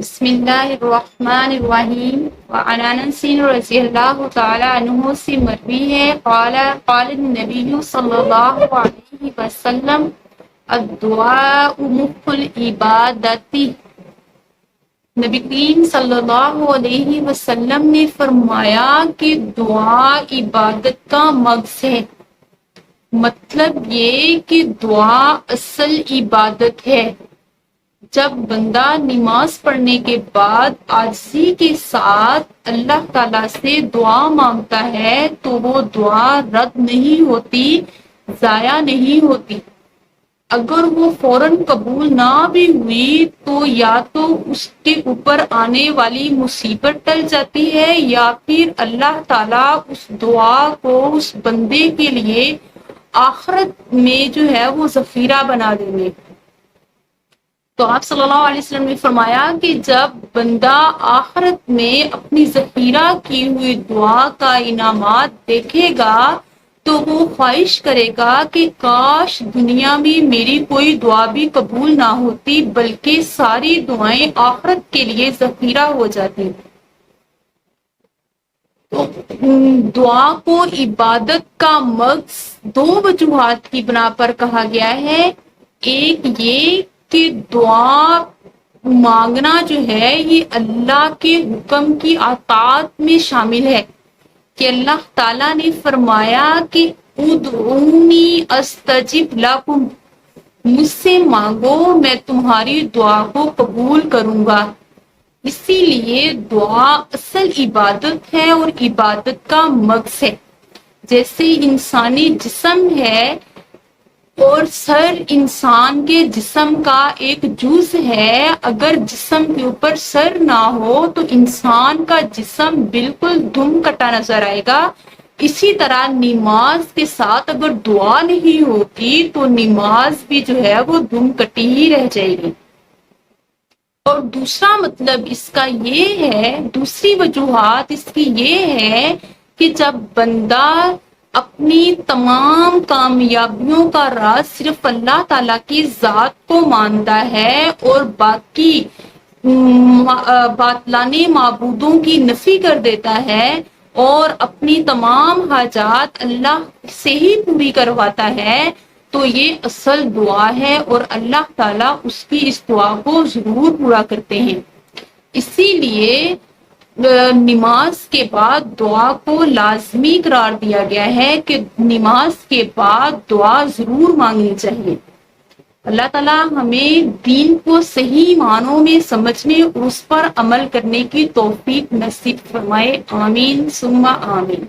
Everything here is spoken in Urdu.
بسم اللہ الرحمن الرحیم وعن انس رضی اللہ تعالی عنہ سے مروی ہے قال النبی صلی اللہ علیہ وسلم الدعاء مخ العبادتی، نبی کریم صلی اللہ علیہ وسلم نے فرمایا کہ دعا عبادت کا مغز ہے۔ مطلب یہ کہ دعا اصل عبادت ہے۔ جب بندہ نماز پڑھنے کے بعد عاجزی کے ساتھ اللہ تعالیٰ سے دعا مانگتا ہے تو وہ دعا رد نہیں ہوتی، ضائع نہیں ہوتی۔ اگر وہ فوراً قبول نہ بھی ہوئی تو یا تو اس کے اوپر آنے والی مصیبت ٹل جاتی ہے یا پھر اللہ تعالیٰ اس دعا کو اس بندے کے لیے آخرت میں جو ہے وہ ذخیرہ بنا دیں گے۔ تو آپ صلی اللہ علیہ وسلم نے فرمایا کہ جب بندہ آخرت میں اپنی ذخیرہ کی ہوئی دعا کا انعامات دیکھے گا تو وہ خواہش کرے گا کہ کاش دنیا میں میری کوئی دعا بھی قبول نہ ہوتی بلکہ ساری دعائیں آخرت کے لیے ذخیرہ ہو جاتی۔ تو دعا کو عبادت کا مقصد دو وجوہات کی بنا پر کہا گیا ہے۔ ایک یہ کہ دعا مانگنا جو ہے یہ اللہ کے حکم کی اطاعت میں شامل ہے، کہ اللہ تعالیٰ نے فرمایا کہ ادعونی استجب لکم، مجھ سے مانگو میں تمہاری دعا کو قبول کروں گا۔ اسی لیے دعا اصل عبادت ہے اور عبادت کا مقصد ہے۔ جیسے انسانی جسم ہے اور سر انسان کے جسم کا ایک جز ہے، اگر جسم کے اوپر سر نہ ہو تو انسان کا جسم بالکل دم کٹا نظر آئے گا۔ اسی طرح نماز کے ساتھ اگر دعا نہیں ہوتی تو نماز بھی جو ہے وہ دم کٹی ہی رہ جائے گی۔ اور دوسرا مطلب اس کا یہ ہے، دوسری وجوہات اس کی یہ ہے کہ جب بندہ اپنی تمام کامیابیوں کا راز صرف اللہ تعالیٰ کی ذات کو مانتا ہے اور باقی باطلانے معبودوں کی نفی کر دیتا ہے اور اپنی تمام حاجات اللہ سے ہی پوری کرواتا ہے تو یہ اصل دعا ہے اور اللہ تعالیٰ اس کی اس دعا کو ضرور پورا کرتے ہیں۔ اسی لیے نماز کے بعد دعا کو لازمی قرار دیا گیا ہے کہ نماز کے بعد دعا ضرور مانگنی چاہیے۔ اللہ تعالیٰ ہمیں دین کو صحیح معنوں میں سمجھنے اور اس پر عمل کرنے کی توفیق نصیب فرمائے، آمین ثم آمین۔